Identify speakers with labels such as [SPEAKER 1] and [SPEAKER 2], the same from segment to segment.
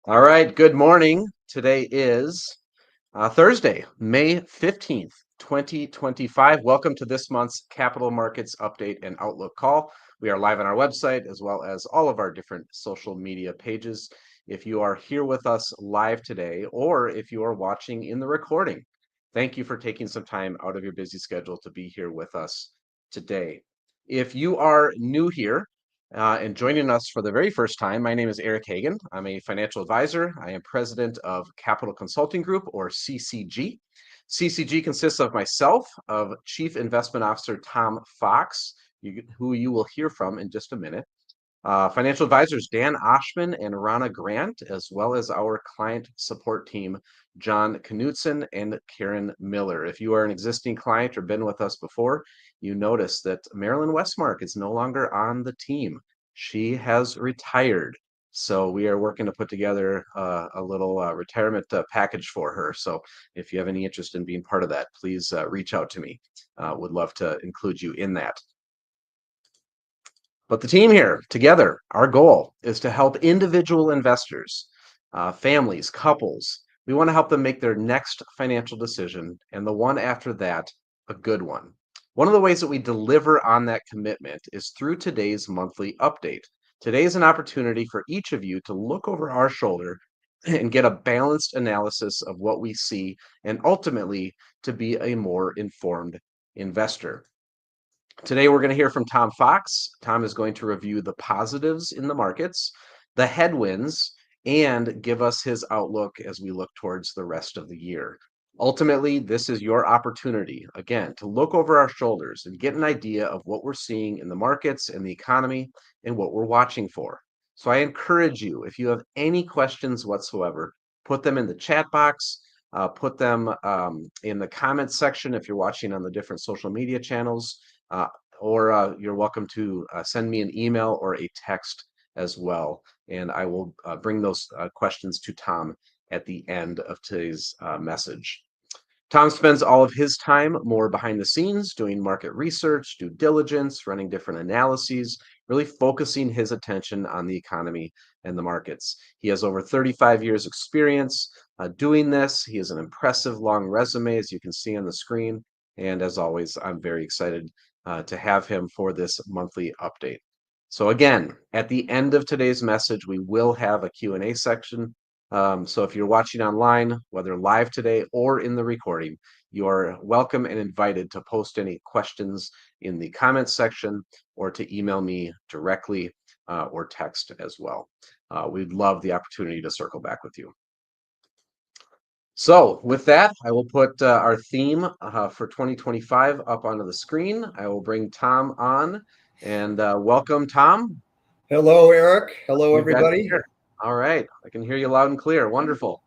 [SPEAKER 1] All right, good morning. Today is Thursday, May 15th, 2025. Welcome to this month's Capital Markets Update and Outlook call. We are live on our website as well as all of our different social media pages. If you are here with us live today, or if you are watching in the recording, thank you for taking some time out of your busy schedule to be here with us today. If you are new here, and joining us for the very first time, my name is Eric Hagan. I'm a financial advisor. I am president of Capital Consulting Group, or CCG. CCG consists of myself, of Chief Investment Officer Tom Fox, who you will hear from in just a minute. Financial advisors Dan Oshman and Rana Grant, as well as our client support team, John Knutson and Karen Miller. If you are an existing client or been with us before, you notice that Marilyn Westmark is no longer on the team. She has retired. So we are working to put together a little retirement package for her. So if you have any interest in being part of that, please reach out to me. Would love to include you in that. But the team here, together, our goal is to help individual investors, families, couples. We want to help them make their next financial decision and the one after that a good one. One of the ways that we deliver on that commitment is through today's monthly update. Today is an opportunity for each of you to look over our shoulder and get a balanced analysis of what we see and ultimately to be a more informed investor. Today, we're going to hear from Tom Fox. Tom is going to review the positives in the markets, the headwinds, and give us his outlook as we look towards the rest of the year. Ultimately, this is your opportunity, again, to look over our shoulders and get an idea of what we're seeing in the markets and the economy and what we're watching for. So I encourage you, if you have any questions whatsoever, put them in the chat box, put them in the comments section if you're watching on the different social media channels. Uh, or you're welcome to send me an email or a text as well. And I will bring those questions to Tom at the end of today's message. Tom spends all of his time more behind the scenes doing market research, due diligence, running different analyses, really focusing his attention on the economy and the markets. He has over 35 years experience doing this. He has an impressive long resume, as you can see on the screen. And as always, I'm very excited to have him for this monthly update. So again, at the end of today's message, we will have a Q&A section. So if you're watching online, whether live today or in the recording, you are welcome and invited to post any questions in the comments section or to email me directly or text as well. We'd love the opportunity to circle back with you. So with that, I will put our theme for 2025 up onto the screen. I will bring Tom on and welcome, Tom.
[SPEAKER 2] Hello, Eric. Hello,
[SPEAKER 1] We've got you
[SPEAKER 2] everybody.
[SPEAKER 1] here. All right. I can hear you loud and clear. Wonderful.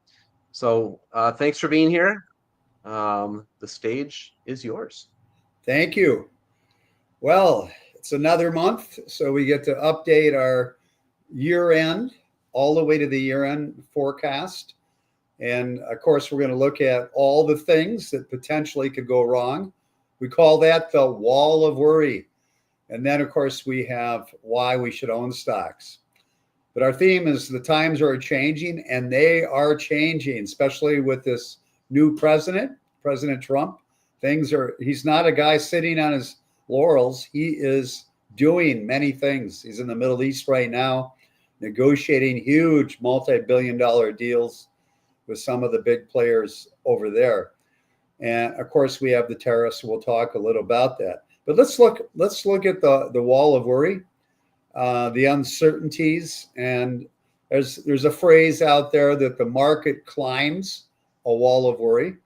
[SPEAKER 1] So thanks for being here. The stage is yours.
[SPEAKER 2] Thank you. Well, it's another month, so we get to update our year end, all the way to the year end forecast. And of course, we're going to look at all the things that potentially could go wrong. We call that the wall of worry. And then, of course, we have why we should own stocks. But our theme is the times are changing, and they are changing, especially with this new president, President Trump. He's not a guy sitting on his laurels. He is doing many things. He's in the Middle East right now, negotiating huge multi-billion dollar deals with some of the big players over there. And of course, we have the tariffs. We'll talk a little about that. But let's look at the wall of worry, the uncertainties, and there's a phrase out there that the market climbs a wall of worry.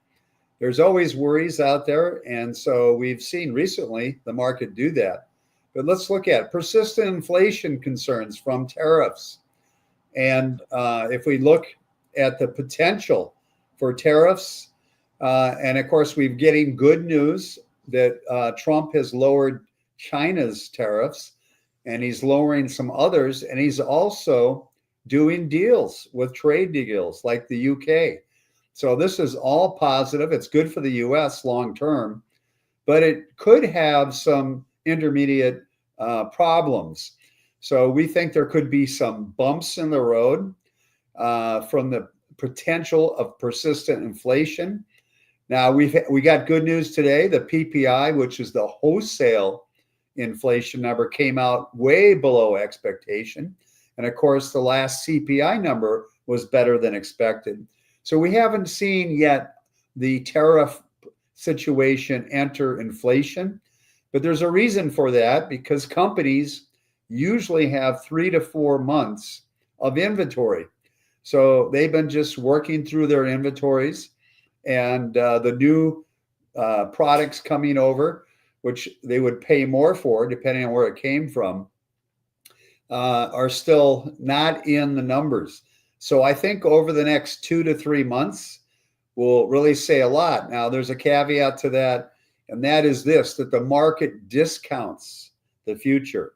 [SPEAKER 2] There's always worries out there, and so we've seen recently the market do that. But let's look at persistent inflation concerns from tariffs, and if we look at the potential for tariffs, and of course we're getting good news that Trump has lowered China's tariffs, and he's lowering some others, and he's also doing deals with trade deals like the UK. So this is all positive. It's good for the US long term, but it could have some intermediate problems. So we think there could be some bumps in the road. from the potential of persistent inflation. Now we got good news today. The PPI, which is the wholesale inflation number, came out way below expectation. And of course, the last CPI number was better than expected. So we haven't seen yet the tariff situation enter inflation, but there's a reason for that, because companies usually have 3 to 4 months of inventory. So they've been just working through their inventories, and the new products coming over, which they would pay more for depending on where it came from, are still not in the numbers. So I think over the next 2 to 3 months will really say a lot. Now, there's a caveat to that, and that is this, that the market discounts the future.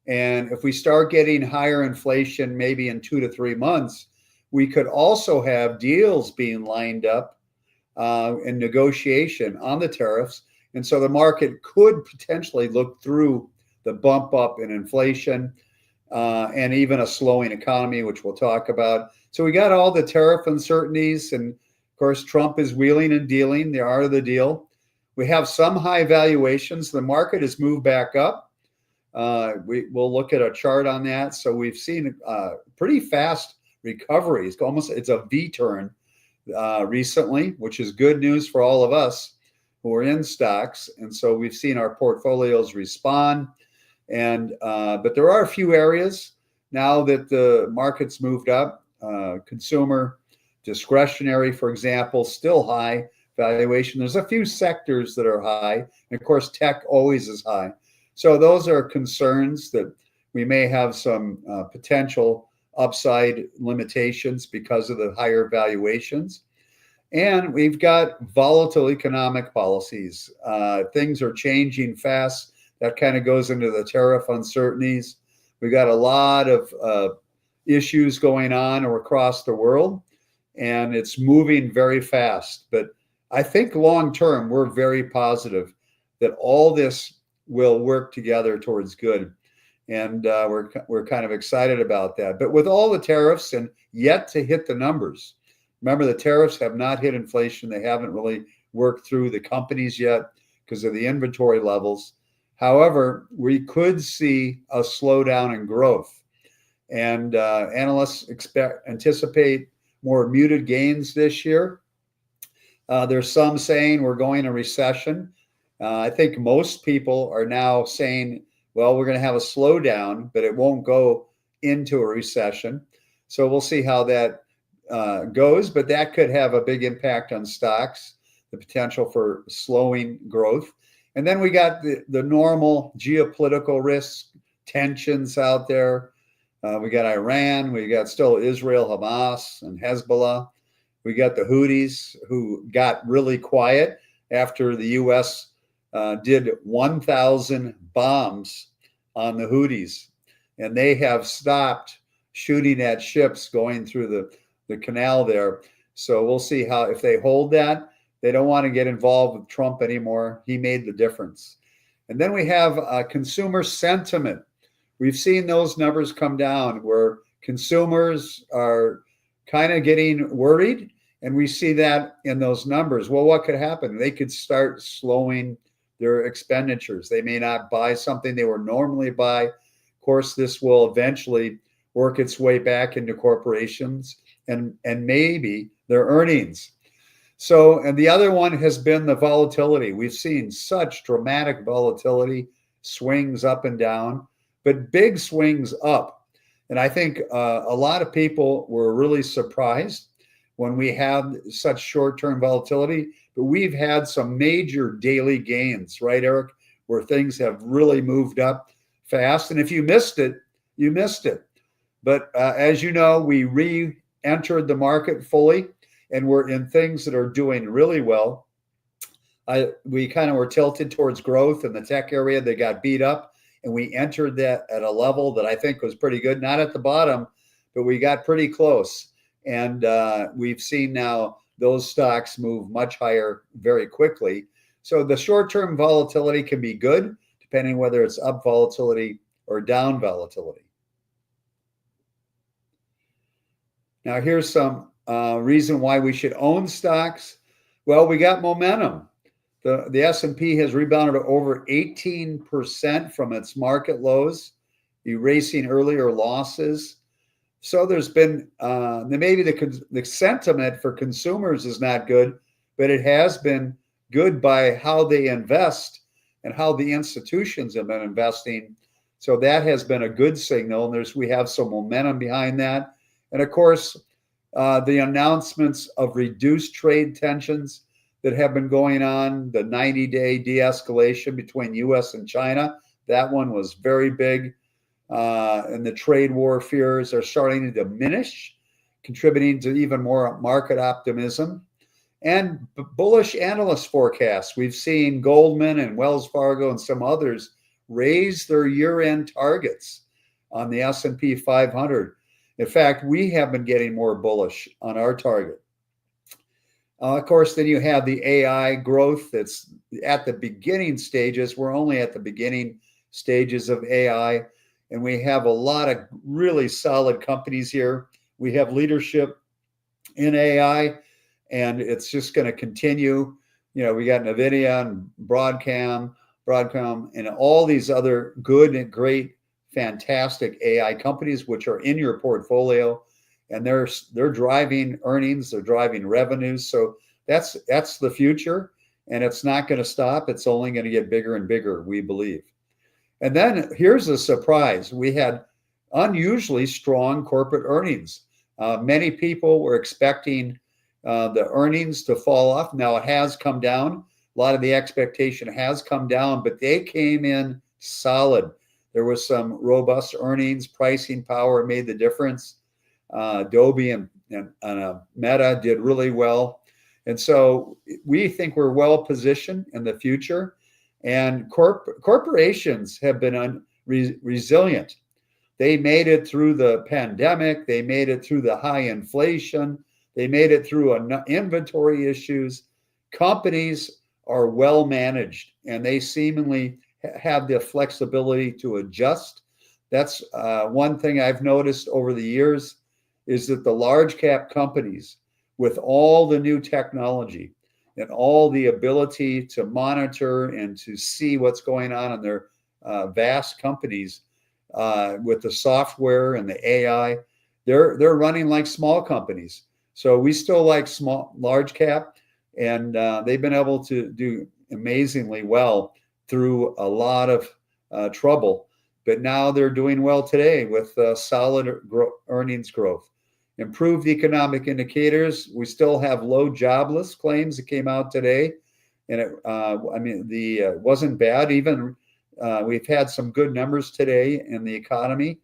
[SPEAKER 2] And if we start getting higher inflation, maybe in 2 to 3 months, we could also have deals being lined up in negotiation on the tariffs. And so the market could potentially look through the bump up in inflation and even a slowing economy, which we'll talk about. So we got all the tariff uncertainties, and of course, Trump is wheeling and dealing, the art of the deal. We have some high valuations. The market has moved back up. We'll look at a chart on that. So we've seen pretty fast recovery. It's a V-turn recently, which is good news for all of us who are in stocks. And so we've seen our portfolios respond. And but there are a few areas now that the market's moved up. Consumer discretionary, for example, still high valuation. There's a few sectors that are high. And of course, tech always is high. So those are concerns that we may have some potential upside limitations because of the higher valuations. And we've got volatile economic policies. Things are changing fast. That kind of goes into the tariff uncertainties. We got a lot of issues going on across the world, and it's moving very fast. But I think long term, we're very positive that all this will work together towards good. And we're kind of excited about that. But with all the tariffs and yet to hit the numbers, remember the tariffs have not hit inflation. They haven't really worked through the companies yet because of the inventory levels. However, we could see a slowdown in growth. And analysts anticipate more muted gains this year. There's some saying we're going to recession. I think most people are now saying, well, we're going to have a slowdown, but it won't go into a recession. So we'll see how that goes, but that could have a big impact on stocks, the potential for slowing growth. And then we got the normal geopolitical risks, tensions out there. We got Iran, we got still Israel, Hamas, and Hezbollah. We got the Houthis, who got really quiet after the U.S. Did 1,000 bombs on the Houthis, and they have stopped shooting at ships going through the canal there. So we'll see if they hold that. They don't want to get involved with Trump anymore. He made the difference. And then we have consumer sentiment. We've seen those numbers come down where consumers are kind of getting worried, and we see that in those numbers. Well, what could happen? They could start slowing their expenditures. They may not buy something they would normally buy. Of course, this will eventually work its way back into corporations and maybe their earnings. So, and the other one has been the volatility. We've seen such dramatic volatility, swings up and down, but big swings up. And I think a lot of people were really surprised when we had such short-term volatility, but we've had some major daily gains, right, Eric, where things have really moved up fast. And if you missed it, you missed it. But as you know, we re-entered the market fully, and we're in things that are doing really well. We kind of were tilted towards growth in the tech area. They got beat up, and we entered that at a level that I think was pretty good. Not at the bottom, but we got pretty close. And we've seen now those stocks move much higher very quickly. So the short-term volatility can be good, depending whether it's up volatility or down volatility. Now, here's some reason why we should own stocks. Well, we got momentum. The S&P has rebounded to over 18% from its market lows, erasing earlier losses. So there's been maybe the sentiment for consumers is not good, but it has been good by how they invest and how the institutions have been investing. So that has been a good signal. And we have some momentum behind that. And of course, the announcements of reduced trade tensions that have been going on, the 90-day de-escalation between U.S. and China, that one was very big. And the trade war fears are starting to diminish, contributing to even more market optimism. And bullish analyst forecasts. We've seen Goldman and Wells Fargo and some others raise their year-end targets on the S&P 500. In fact, we have been getting more bullish on our target. Of course, then you have the AI growth that's at the beginning stages. We're only at the beginning stages of AI, and we have a lot of really solid companies here. We have leadership in AI, and it's just going to continue. You know, we got NVIDIA and Broadcom, and all these other good and great, fantastic AI companies, which are in your portfolio. And they're driving earnings, they're driving revenues. So that's the future, and it's not going to stop. It's only going to get bigger and bigger, we believe. And then here's a surprise. We had unusually strong corporate earnings. Many people were expecting the earnings to fall off. Now it has come down. A lot of the expectation has come down, but they came in solid. There was some robust earnings, pricing power made the difference. Adobe and Meta did really well. And so we think we're well positioned in the future. And corporations have been resilient. They made it through the pandemic. They made it through the high inflation. They made it through inventory issues. Companies are well managed, and they seemingly have the flexibility to adjust. That's one thing I've noticed over the years, is that the large cap companies, with all the new technology and all the ability to monitor and to see what's going on in their vast companies with the software and the AI, they're running like small companies. So we still like large cap, and they've been able to do amazingly well through a lot of trouble. But now they're doing well today with solid earnings growth. Improved economic indicators. We still have low jobless claims that came out today, and it wasn't bad. Even we've had some good numbers today in the economy,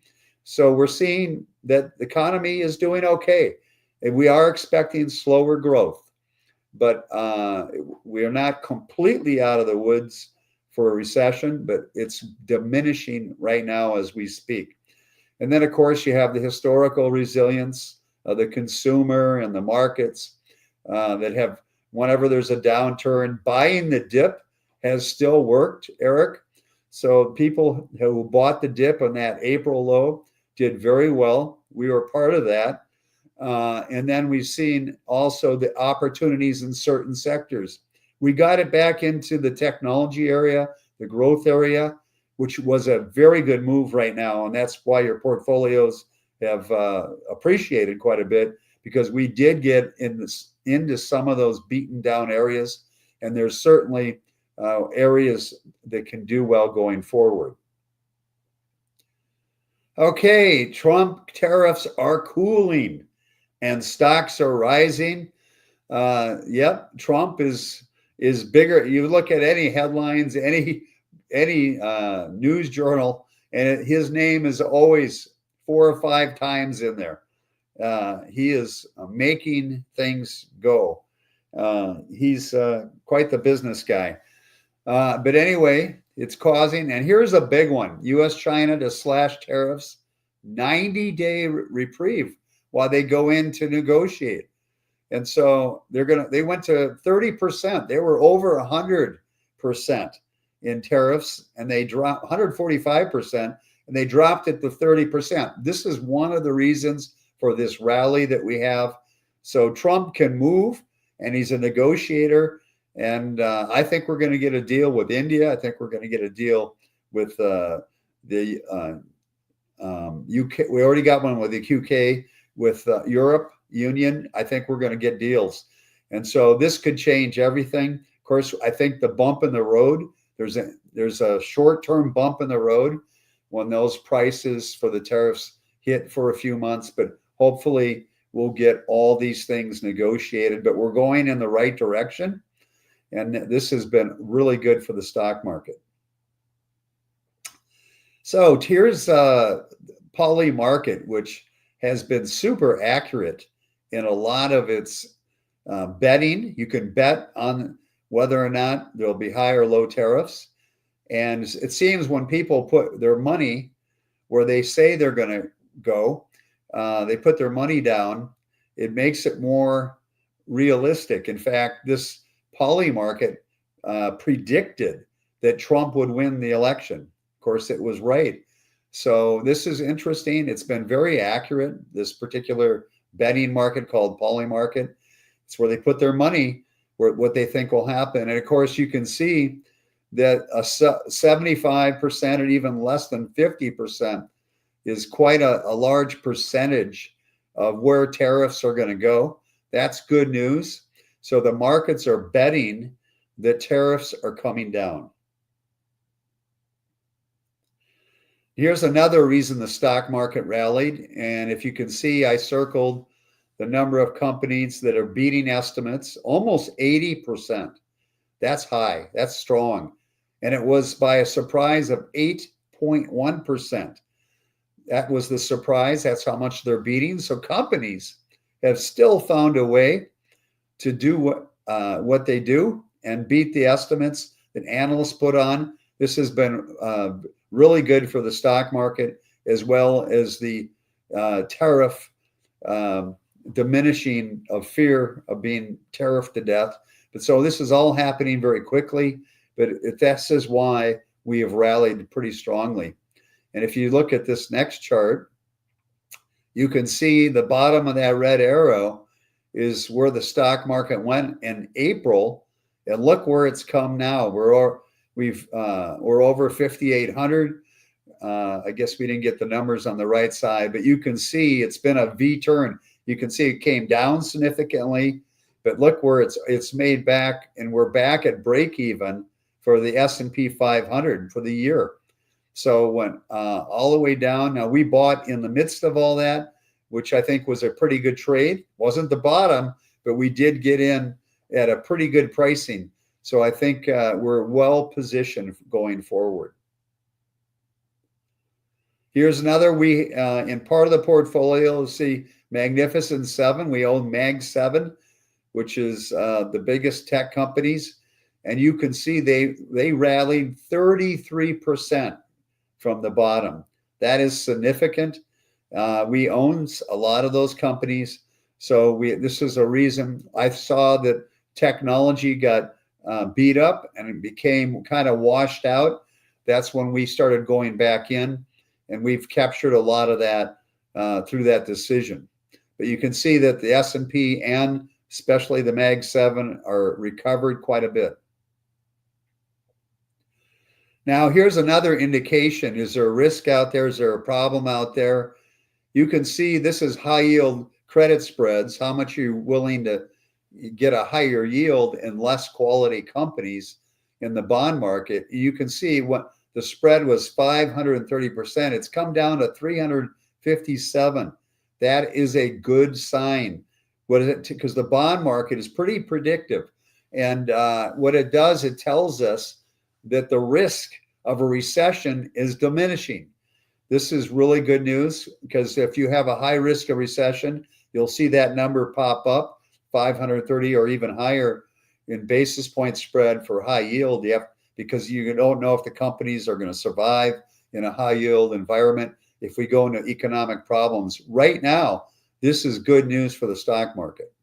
[SPEAKER 2] so we're seeing that the economy is doing okay, and we are expecting slower growth, but we are not completely out of the woods for a recession, but it's diminishing right now as we speak. And then, of course, you have the historical resilience of the consumer and the markets that have, whenever there's a downturn, buying the dip has still worked, Eric. So people who bought the dip on that April low did very well. We were part of that. And then we've seen also the opportunities in certain sectors. We got it back into the technology area, the growth area, which was a very good move right now. And that's why your portfolios have appreciated quite a bit, because we did get into some of those beaten down areas. And there's certainly areas that can do well going forward. Okay, Trump tariffs are cooling and stocks are rising. Yep, Trump is bigger. You look at any headlines, any news journal, and his name is always 4 or 5 times in there. He is making things go. He's quite the business guy. But anyway, it's causing, and here's a big one: U.S.-China to slash tariffs, 90-day reprieve while they go in to negotiate. And so they went to 30%. They were over 100% in tariffs, and they dropped 145%, and they dropped it to 30%. This is one of the reasons for this rally that we have. So Trump can move, and he's a negotiator. And I think we're going to get a deal with India. I think we're going to get a deal with the UK. We already got one with the UK, with Europe Union. I think we're going to get deals. And so this could change everything. Of course, I think the bump in the road, there's a short-term bump in the road when those prices for the tariffs hit for a few months, but hopefully we'll get all these things negotiated. But we're going in the right direction, and this has been really good for the stock market. So here's Polymarket, which has been super accurate in a lot of its betting. You can bet on whether or not there'll be high or low tariffs. And it seems when people put their money where they say they're going to go, they put their money down, it makes it more realistic. In fact, this Polymarket predicted that Trump would win the election. Of course, it was right. So this is interesting. It's been very accurate, this particular betting market called Polymarket. It's where they put their money, where what they think will happen. And of course, you can see that a 75% or even less than 50% is quite a large percentage of where tariffs are going to go. That's good news. So the markets are betting that tariffs are coming down. Here's another reason the stock market rallied. And if you can see, I circled the number of companies that are beating estimates, almost 80%. That's high. That's strong. And it was by a surprise of 8.1%. That was the surprise. That's how much they're beating. So companies have still found a way to do what they do and beat the estimates that analysts put on. This has been really good for the stock market, as well as the tariff diminishing of fear of being tariffed to death. But so this is all happening very quickly, but this is why we have rallied pretty strongly. And if you look at this next chart, you can see the bottom of that red arrow is where the stock market went in April, and look where it's come now. We're over 5,800. I guess we didn't get the numbers on the right side, but you can see it's been a V turn. You can see it came down significantly, but look where it's made back, and we're back at break even for the S&P 500 for the year. So went all the way down. Now we bought in the midst of all that, which I think was a pretty good trade. Wasn't the bottom, but we did get in at a pretty good pricing. So I think we're well positioned going forward. Here's another. We in part of the portfolio, see Magnificent Seven. We own Mag 7, which is the biggest tech companies, and you can see they rallied 33% from the bottom. That is significant. We own a lot of those companies, so this is a reason. I saw that technology got beat up and it became kind of washed out. That's when we started going back in, and we've captured a lot of that through that decision. But you can see that the S&P and especially the Mag 7 are recovered quite a bit. Now, here's another indication. Is there a risk out there? Is there a problem out there? You can see this is high yield credit spreads, how much you're willing to get a higher yield in less quality companies in the bond market. You can see what the spread was 530%. It's come down to 357. That is a good sign. What is it? Because the bond market is pretty predictive. And what it does, it tells us that the risk of a recession is diminishing. This is really good news, because if you have a high risk of recession, you'll see that number pop up, 530 or even higher in basis point spread for high yield. Because you don't know if the companies are going to survive in a high yield environment if we go into economic problems. Right now, this is good news for the stock market.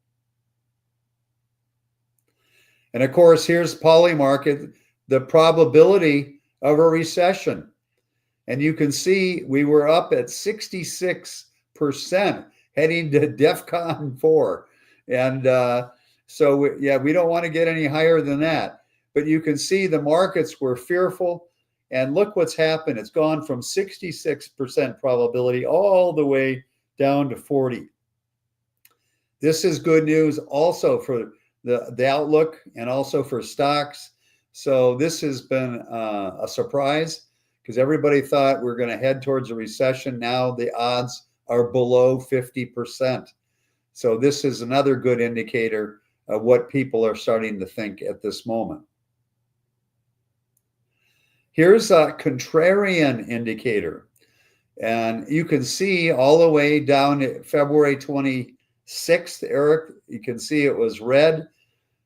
[SPEAKER 2] And of course, here's Polymarket, the probability of a recession. And you can see we were up at 66%. heading to DEFCON 4. And we don't want to get any higher than that. But you can see the markets were fearful. And look what's happened. It's gone from 66% probability all the way down to 40. This is good news also for the outlook and also for stocks. So this has been a surprise because everybody thought we're going to head towards a recession. Now the odds are below 50%. So this is another good indicator of what people are starting to think at this moment. Here's a contrarian indicator. And you can see all the way down to February 26th, Eric, you can see it was red.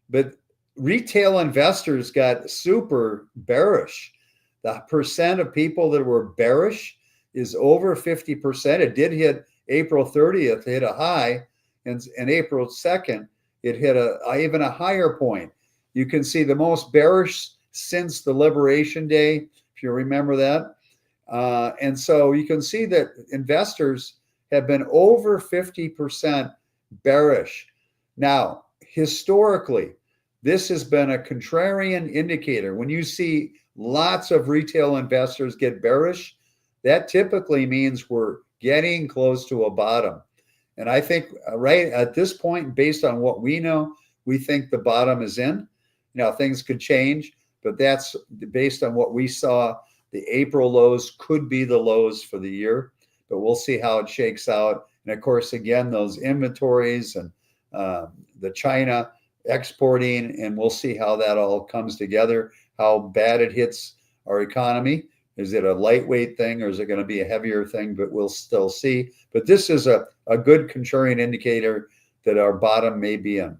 [SPEAKER 2] But retail investors got super bearish. The percent of people that were bearish is over 50%. It did hit April 30th, hit a high, and April 2nd, it hit even a higher point. You can see the most bearish since the Liberation Day, if you remember that. And so you can see that investors have been over 50% bearish. Now, historically, this has been a contrarian indicator. When you see lots of retail investors get bearish, that typically means we're getting close to a bottom. And I think right at this point, based on what we know, we think the bottom is in. Now, things could change, but that's based on what we saw. The April lows could be the lows for the year, but we'll see how it shakes out. And of course, again, those inventories and the China exporting, and we'll see how that all comes together, how bad it hits our economy. Is it a lightweight thing or is it going to be a heavier thing? But we'll still see. But this is a good contrarian indicator that our bottom may be in.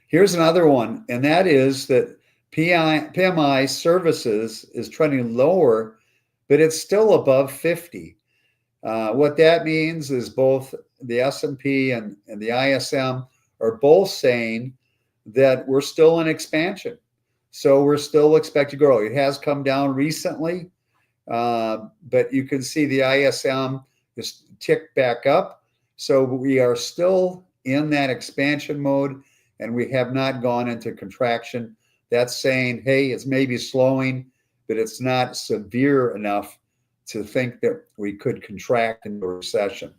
[SPEAKER 2] Here's another one, and that is that PMI services is trending lower, but it's still above 50. What that means is both the S&P and the ISM are both saying that we're still in expansion. So we're still expected to grow. It has come down recently, but you can see the ISM is ticked back up. So we are still in that expansion mode, and we have not gone into contraction. That's saying, hey, it's maybe slowing, but it's not severe enough to think that we could contract into a recession.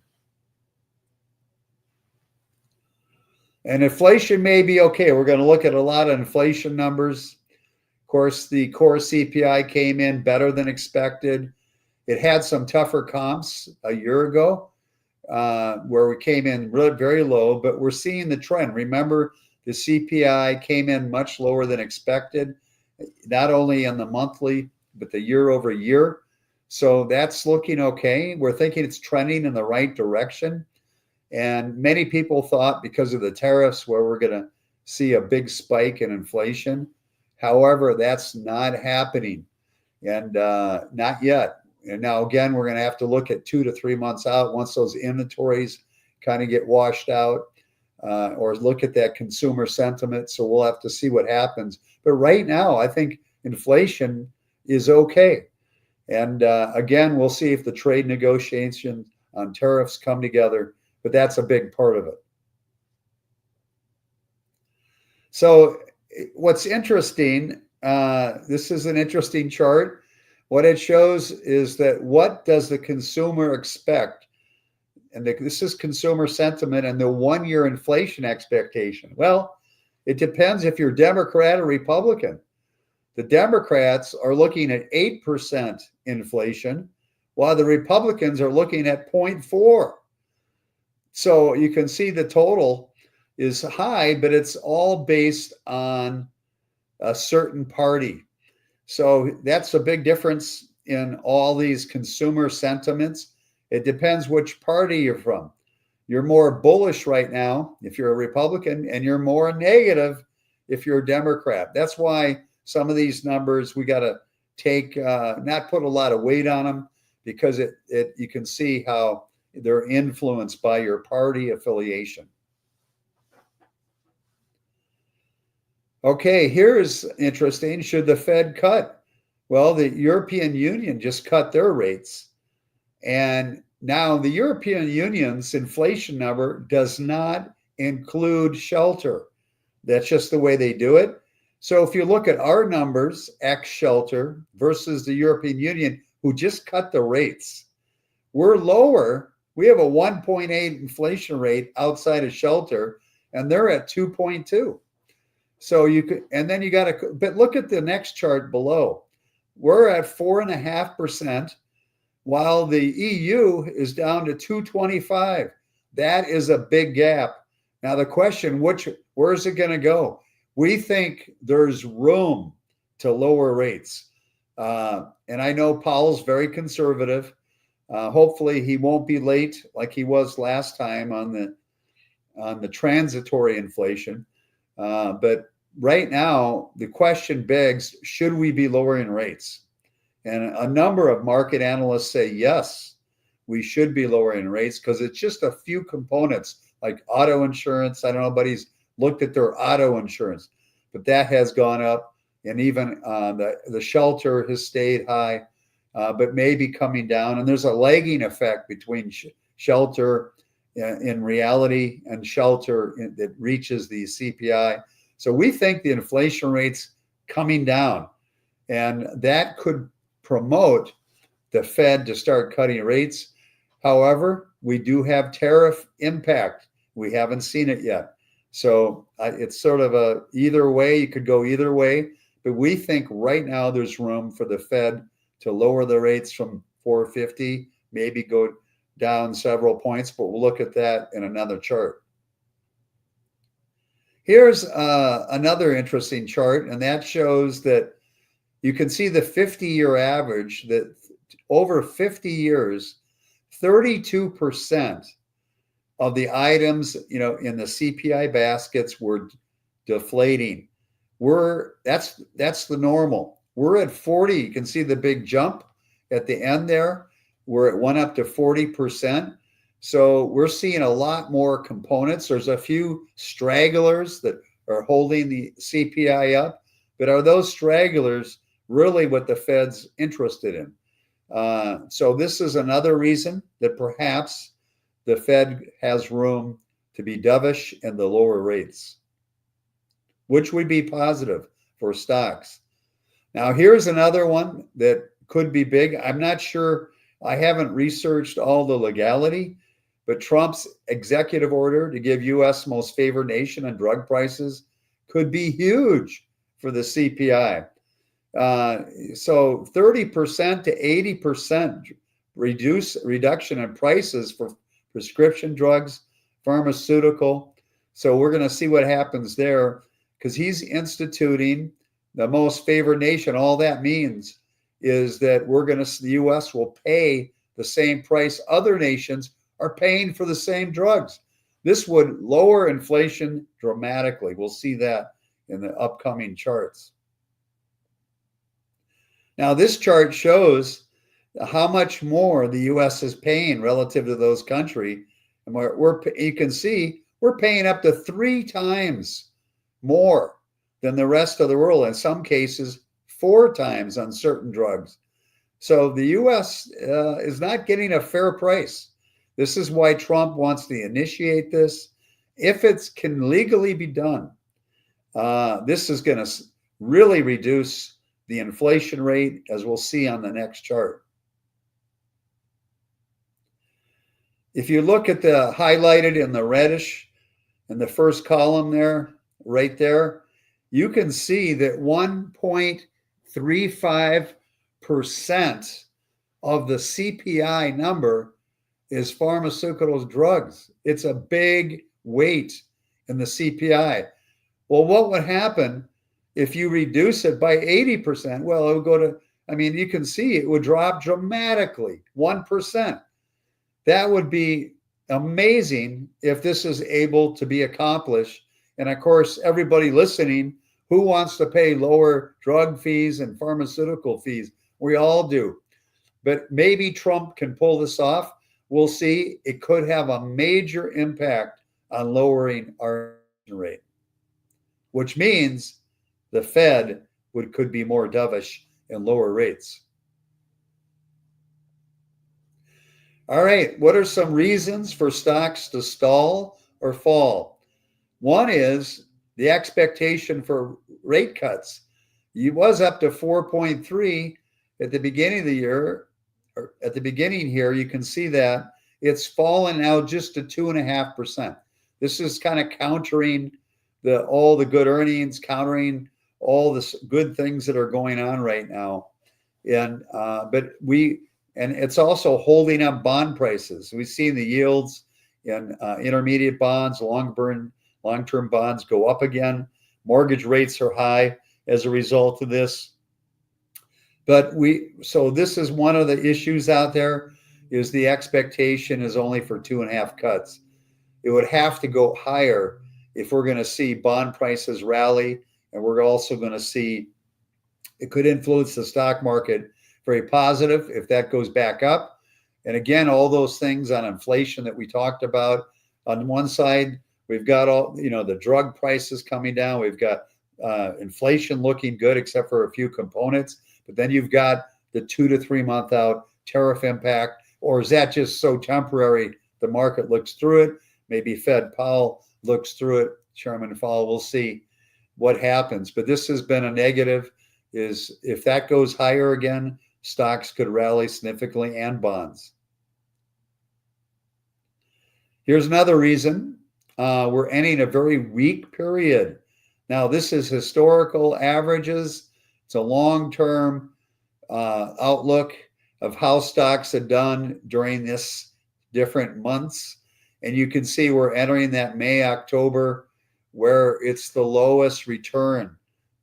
[SPEAKER 2] And inflation may be okay. We're going to look at a lot of inflation numbers. Of course, the core CPI came in better than expected. It had some tougher comps a year ago where we came in really very low, but we're seeing the trend. Remember, the CPI came in much lower than expected, not only in the monthly, but the year over year. So that's looking okay. We're thinking it's trending in the right direction. And many people thought because of the tariffs where we're going to see a big spike in inflation. However, that's not happening, and not yet. And now, again, we're going to have to look at 2 to 3 months out once those inventories kind of get washed out, or look at that consumer sentiment. So we'll have to see what happens. But right now, I think inflation is okay. And again, we'll see if the trade negotiations on tariffs come together, but that's a big part of it. So what's interesting, this is an interesting chart. What it shows is that what does the consumer expect? And this is consumer sentiment and the one-year inflation expectation. Well, it depends if you're Democrat or Republican. The Democrats are looking at 8% inflation, while the Republicans are looking at 0.4. So you can see the total is high, but it's all based on a certain party. So that's a big difference in all these consumer sentiments. It depends which party you're from. You're more bullish right now if you're a Republican, and you're more negative if you're a Democrat. That's why some of these numbers we got to take, not put a lot of weight on them, because you can see how they're influenced by your party affiliation. Okay, here's interesting. Should the Fed cut? Well, the European Union just cut their rates. And now the European Union's inflation number does not include shelter. That's just the way they do it. So if you look at our numbers, ex shelter versus the European Union, who just cut the rates, we're lower. We have a 1.8 inflation rate outside of shelter, and they're at 2.2. So you could, and then you got to, but look at the next chart below. We're at 4.5%, while the EU is down to 225. That is a big gap. Now the question, where's it going to go? We think there's room to lower rates. And I know Powell's very conservative. Hopefully he won't be late like he was last time on the transitory inflation. But right now, the question begs, should we be lowering rates? And a number of market analysts say, yes, we should be lowering rates because it's just a few components like auto insurance. I don't know, nobody's looked at their auto insurance, but that has gone up. And even the shelter has stayed high, but maybe coming down. And there's a lagging effect between shelter in reality and shelter that reaches the CPI. So we think the inflation rate's coming down, and that could promote the Fed to start cutting rates. However, we do have tariff impact. We haven't seen it yet. So it's sort of a either way. You could go either way. But we think right now there's room for the Fed to lower the rates from 450, maybe go down several points, but we'll look at that in another chart. Here's another interesting chart, and that shows that you can see the 50-year average that over 50 years, 32% of the items, in the CPI baskets were deflating. That's the normal. We're at 40. You can see the big jump at the end there, where it went up to 40%. So we're seeing a lot more components. There's a few stragglers that are holding the CPI up, but are those stragglers really what the Fed's interested in? So this is another reason that perhaps the Fed has room to be dovish in the lower rates, which would be positive for stocks. Now, here's another one that could be big. I'm not sure. I haven't researched all the legality, but Trump's executive order to give U.S. most favored nation on drug prices could be huge for the CPI. So 30% to 80% reduction in prices for prescription drugs, pharmaceutical. So we're going to see what happens there, because he's instituting the most favored nation. All that means is that the U.S. will pay the same price other nations are paying for the same drugs. This would lower inflation dramatically. We'll see that in the upcoming charts. Now, this chart shows how much more the U.S. is paying relative to those countries. And you can see we're paying up to 3 times more than the rest of the world. In some cases, 4 times on certain drugs. So the U.S. Is not getting a fair price. This is why Trump wants to initiate this. If it can legally be done, this is going to really reduce the inflation rate, as we'll see on the next chart. If you look at the highlighted in the reddish in the first column there, right there, you can see that 1.35% of the CPI number is pharmaceutical drugs. It's a big weight in the CPI. Well, what would happen if you reduce it by 80%? Well, it would go to, you can see it would drop dramatically, 1%. That would be amazing if this is able to be accomplished. And of course, everybody listening, who wants to pay lower drug fees and pharmaceutical fees? We all do. But maybe Trump can pull this off. We'll see. It could have a major impact on lowering our rate, which means the Fed could be more dovish and lower rates. All right. What are some reasons for stocks to stall or fall? One is the expectation for rate cuts. It was up to 4.3 at the beginning of the year, or at the beginning here. You can see that it's fallen now just to 2.5%. This is kind of countering all the good earnings, countering all the good things that are going on right now. And and it's also holding up bond prices. We've seen the yields in intermediate bonds, long-term bonds go up again. Mortgage rates are high as a result of this. So this is one of the issues out there, is the expectation is only for 2.5 cuts. It would have to go higher if we're going to see bond prices rally, and we're also going to see it could influence the stock market very positive if that goes back up. And again, all those things on inflation that we talked about. On one side, we've got all, the drug prices coming down. We've got inflation looking good, except for a few components. But then you've got the 2 to 3 month out tariff impact. Or is that just so temporary? The market looks through it. Maybe Fed Powell looks through it. Chairman Powell, we'll see what happens. But this has been a negative. Is if that goes higher again, stocks could rally significantly, and bonds. Here's another reason. We're ending a very weak period. Now, this is historical averages. It's a long-term outlook of how stocks have done during this different months. And you can see we're entering that May, October, where it's the lowest return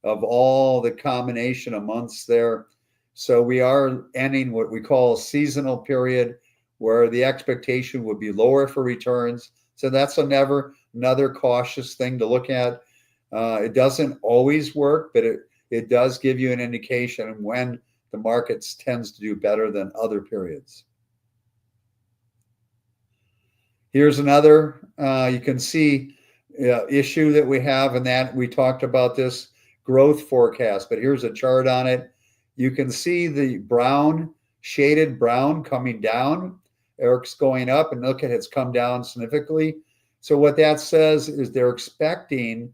[SPEAKER 2] of all the combination of months there. So we are ending what we call a seasonal period where the expectation would be lower for returns. So that's another cautious thing to look at. It doesn't always work, but it does give you an indication when the markets tends to do better than other periods. Here's another, you can see issue that we have, and that we talked about this growth forecast, but here's a chart on it. You can see the shaded brown coming down. Eric's going up, and look at it's come down significantly. So what that says is they're expecting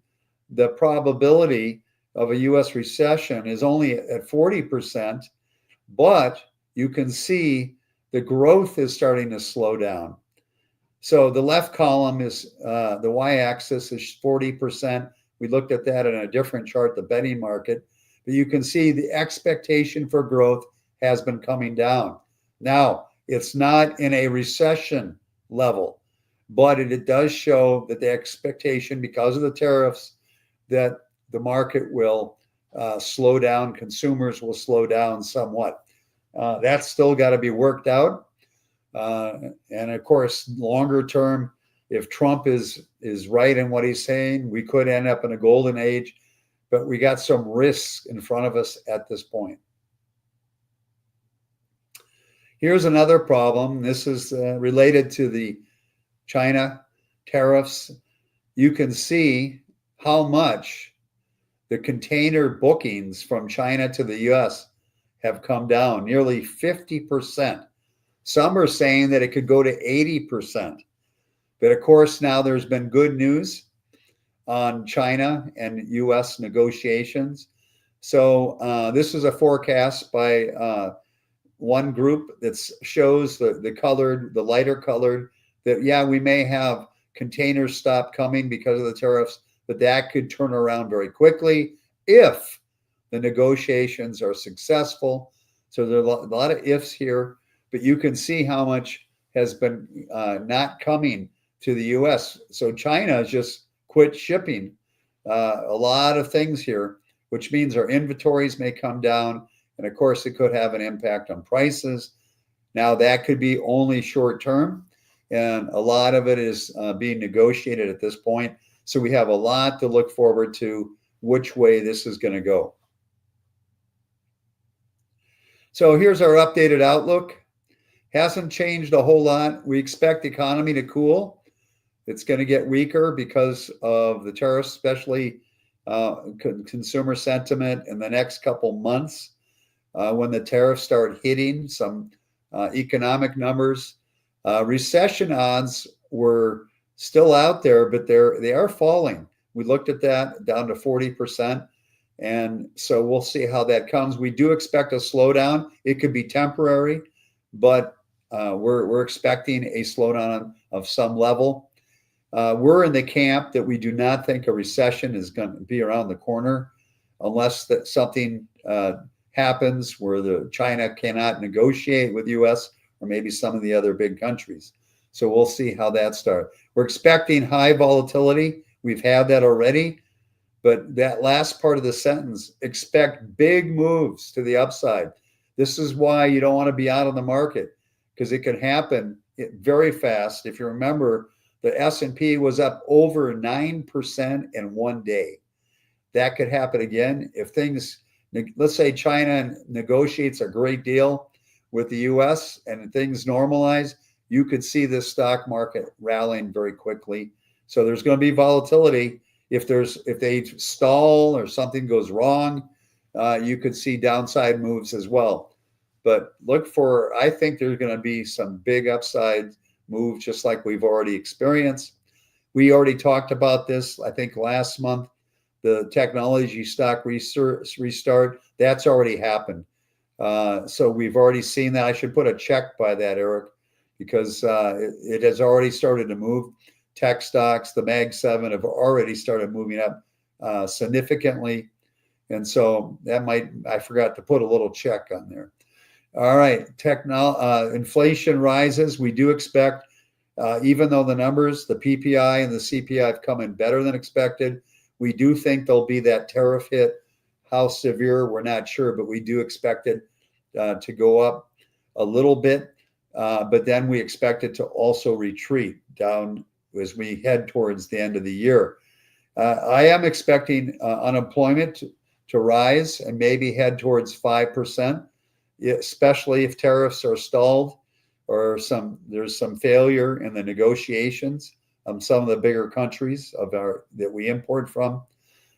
[SPEAKER 2] the probability of a U.S. recession is only at 40%, but you can see the growth is starting to slow down. So the left column is the y-axis is 40%. We looked at that in a different chart, the betting market. But you can see the expectation for growth has been coming down. Now, it's not in a recession level, but it does show that the expectation, because of the tariffs, that the market will slow down, consumers will slow down somewhat. That's still got to be worked out. And of course, longer term, if Trump is right in what he's saying, we could end up in a golden age, but we got some risks in front of us at this point. Here's another problem. This is related to the China tariffs. You can see how much the container bookings from China to the US have come down, nearly 50%. Some are saying that it could go to 80%. But of course, now there's been good news on China and US negotiations. So this is a forecast by one group that shows the lighter colored, that, yeah, we may have containers stop coming because of the tariffs, but that could turn around very quickly if the negotiations are successful. So there are a lot of ifs here, but you can see how much has been not coming to the US. So China has just quit shipping a lot of things here, which means our inventories may come down. And of course, it could have an impact on prices. Now, that could be only short term, and a lot of it is being negotiated at this point. So we have a lot to look forward to which way this is going to go. So here's our updated outlook. Hasn't changed a whole lot. We expect the economy to cool. It's going to get weaker because of the tariffs, especially consumer sentiment in the next couple months when the tariffs start hitting some economic numbers. Recession odds were still out there, but they are falling. We looked at that down to 40%. And so we'll see how that comes. We do expect a slowdown. It could be temporary, but we're expecting a slowdown of some level. We're in the camp that we do not think a recession is going to be around the corner unless that something happens where China cannot negotiate with the U.S. or maybe some of the other big countries. So we'll see how that starts. We're expecting high volatility. We've had that already. But that last part of the sentence, expect big moves to the upside. This is why you don't want to be out of the market, because it can happen very fast. If you remember, the S&P was up over 9% in one day. That could happen again if things, let's say China negotiates a great deal with the US and things normalize, you could see this stock market rallying very quickly. So there's going to be volatility. If they stall or something goes wrong, you could see downside moves as well. But I think there's going to be some big upside moves, just like we've already experienced. We already talked about this, I think, last month. The technology stock restart, that's already happened. So we've already seen that. I should put a check by that, Eric, because it has already started to move. Tech stocks, the Mag 7 have already started moving up significantly. And so I forgot to put a little check on there. All right, inflation rises. We do expect, even though the numbers, the PPI and the CPI have come in better than expected, we do think there'll be that tariff hit. How severe, we're not sure, but we do expect it to go up a little bit. But then we expect it to also retreat down as we head towards the end of the year. I am expecting unemployment to rise and maybe head towards 5%, especially if tariffs are stalled or there's some failure in the negotiations of some of the bigger countries that we import from.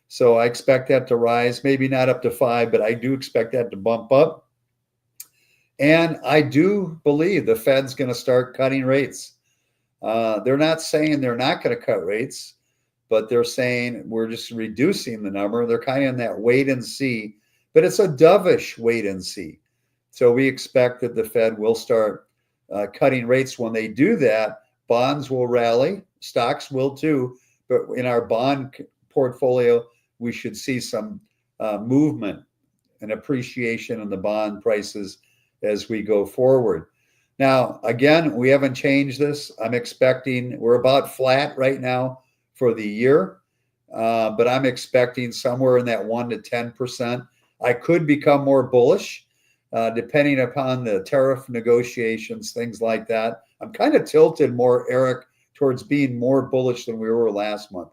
[SPEAKER 2] So I expect that to rise, maybe not up to 5, but I do expect that to bump up. And I do believe the Fed's going to start cutting rates. They're not saying they're not going to cut rates, but they're saying we're just reducing the number. They're kind of in that wait and see, but it's a dovish wait and see. So we expect that the Fed will start cutting rates. When they do that, bonds will rally, stocks will too, but in our bond portfolio, we should see some movement and appreciation in the bond prices as we go forward. Now, again, we haven't changed this. I'm expecting we're about flat right now for the year, but I'm expecting somewhere in that 1 to 10%. I could become more bullish depending upon the tariff negotiations, things like that. I'm kind of tilted more, Eric, towards being more bullish than we were last month.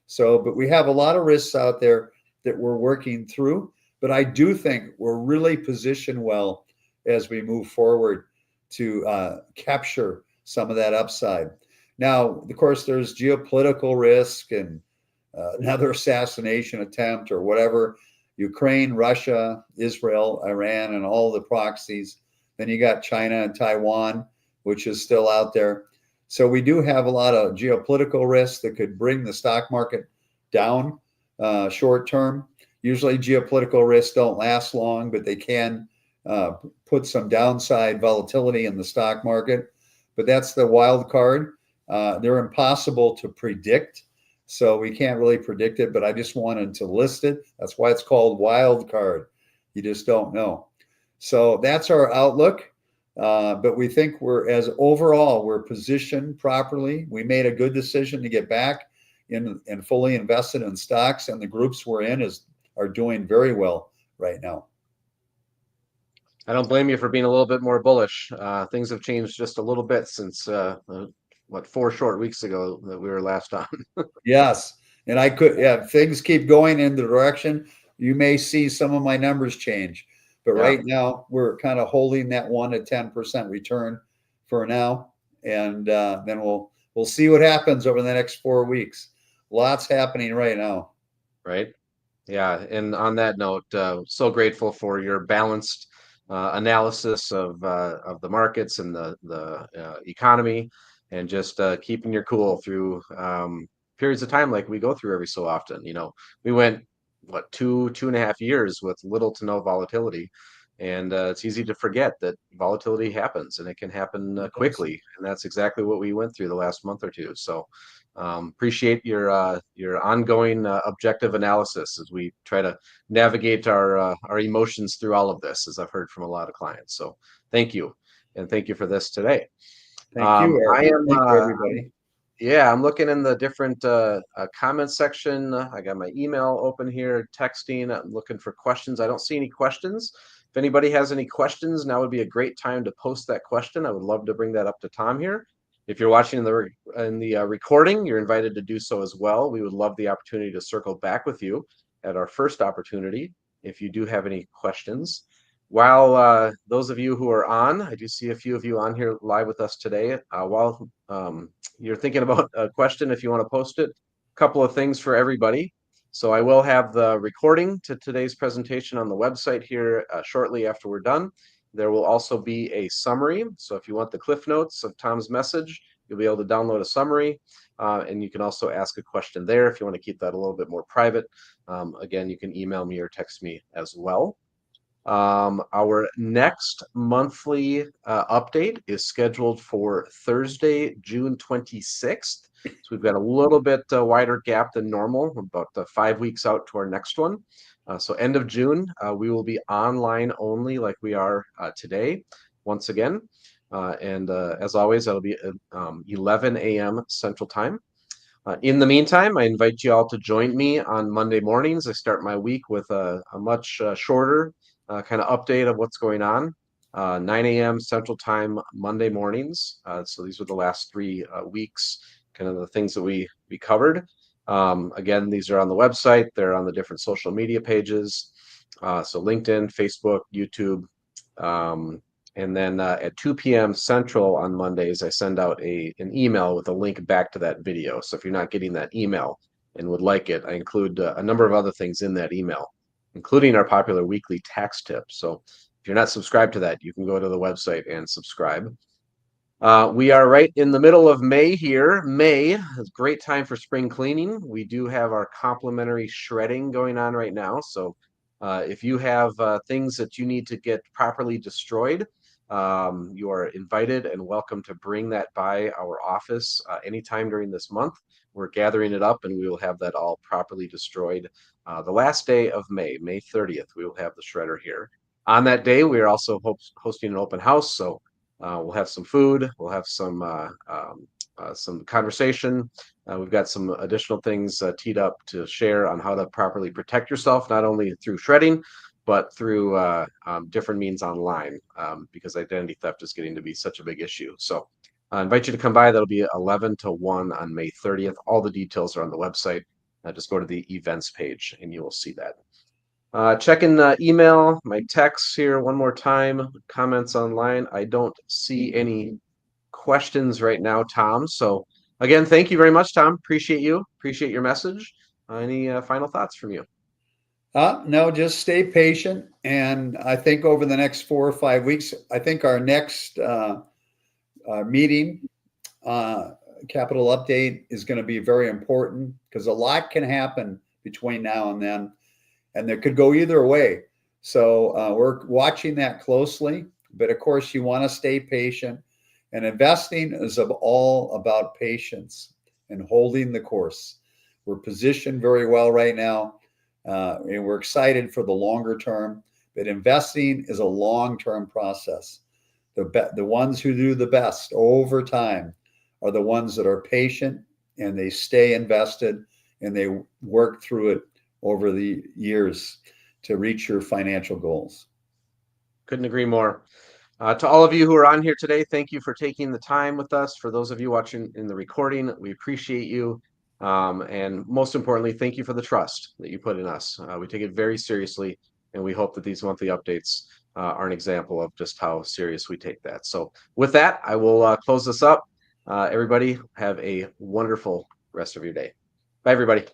[SPEAKER 2] So, but we have a lot of risks out there that we're working through. But I do think we're really positioned well as we move forward to capture some of that upside. Now, of course, there's geopolitical risk and another assassination attempt or whatever. Ukraine, Russia, Israel, Iran, and all the proxies. Then you got China and Taiwan, which is still out there. So we do have a lot of geopolitical risks that could bring the stock market down short term. Usually geopolitical risks don't last long, but they can put some downside volatility in the stock market. But that's the wild card. They're impossible to predict, so we can't really predict it, but I just wanted to list it. That's why it's called wild card. You just don't know. So that's our outlook. But we think we're positioned properly. We made a good decision to get back in and fully invested in stocks, and the groups we're in are doing very well right now.
[SPEAKER 1] I don't blame you for being a little bit more bullish. Things have changed just a little bit since 4 short weeks ago that we were last on.
[SPEAKER 2] Yes. And things keep going in the direction. You may see some of my numbers change, but right now we're kind of holding that 1 to 10% return for now. And then we'll see what happens over the next 4 weeks. Lots happening right now.
[SPEAKER 1] Right. Yeah. And on that note, so grateful for your balanced analysis of the markets and the economy, and just keeping your cool through periods of time like we go through every so often. We went what 2.5 years with little to no volatility, and it's easy to forget that volatility happens, and it can happen quickly, and that's exactly what we went through the last month or two. So appreciate your ongoing objective analysis as we try to navigate our emotions through all of this, as I've heard from a lot of clients. So thank you, and thank you for this today.
[SPEAKER 2] Thank you,
[SPEAKER 1] I
[SPEAKER 2] Art.
[SPEAKER 1] am
[SPEAKER 2] Thank you, everybody.
[SPEAKER 1] Yeah, I'm looking in the different comments section. I got my email open here, texting. I'm looking for questions. I don't see any questions. If anybody has any questions, now would be a great time to post that question. I would love to bring that up to Tom here. If you're watching in the recording, you're invited to do so as well. We would love the opportunity to circle back with you at our first opportunity if you do have any questions. While those of you who are on, I do see a few of you on here live with us today. While you're thinking about a question, if you want to post it, a couple of things for everybody. So I will have the recording to today's presentation on the website here shortly after we're done. There will also be a summary. So if you want the cliff notes of Tom's message, you'll be able to download a summary. And you can also ask a question there if you want to keep that a little bit more private. Again, you can email me or text me as well. Our next monthly update is scheduled for Thursday, June 26th. So we've got a little bit wider gap than normal, about 5 weeks out to our next one. So end of June, we will be online only like we are today, once again. And as always, that'll be 11 a.m. Central Time. In the meantime, I invite you all to join me on Monday mornings. I start my week with a much shorter kind of update of what's going on. 9 a.m. Central Time Monday mornings. So these were the last 3 weeks, kind of the things that we covered. Again, these are on the website. They're on the different social media pages. So LinkedIn, Facebook, YouTube. And then at 2 p.m. Central on Mondays, I send out an email with a link back to that video. So if you're not getting that email and would like it, I include a number of other things in that email, including our popular weekly tax tip. So if you're not subscribed to that, you can go to the website and subscribe. We are right in the middle of May here. May is a great time for spring cleaning. We do have our complimentary shredding going on right now. So if you have things that you need to get properly destroyed, you are invited and welcome to bring that by our office anytime during this month. We're gathering it up, and we will have that all properly destroyed. The last day of May, May 30th, we will have the shredder here. On that day, we are also hosting an open house. So we'll have some food. We'll have some conversation. We've got some additional things teed up to share on how to properly protect yourself, not only through shredding, but through different means online, because identity theft is getting to be such a big issue. So I invite you to come by. That'll be 11 to 1 on May 30th. All the details are on the website. Just go to the events page and you will see that. Checking email, my texts here one more time, comments online. I don't see any questions right now, Tom. So again, thank you very much, Tom. Appreciate you. Appreciate your message. Any final thoughts from you?
[SPEAKER 2] No, just stay patient. And I think over the next 4 or 5 weeks, I think our next meeting, capital update, is going to be very important because a lot can happen between now and then, and that could go either way. So we're watching that closely. But of course, you want to stay patient. And investing is all about patience and holding the course. We're positioned very well right now, and we're excited for the longer term. But investing is a long-term process. The ones who do the best over time are the ones that are patient, and they stay invested, and they work through it over the years to reach your financial goals.
[SPEAKER 1] Couldn't agree more. To all of you who are on here today, thank you for taking the time with us. For those of you watching in the recording, we appreciate you. And most importantly, thank you for the trust that you put in us. We take it very seriously, and we hope that these monthly updates are an example of just how serious we take that. So with that, I will close this up. Everybody have a wonderful rest of your day. Bye, everybody.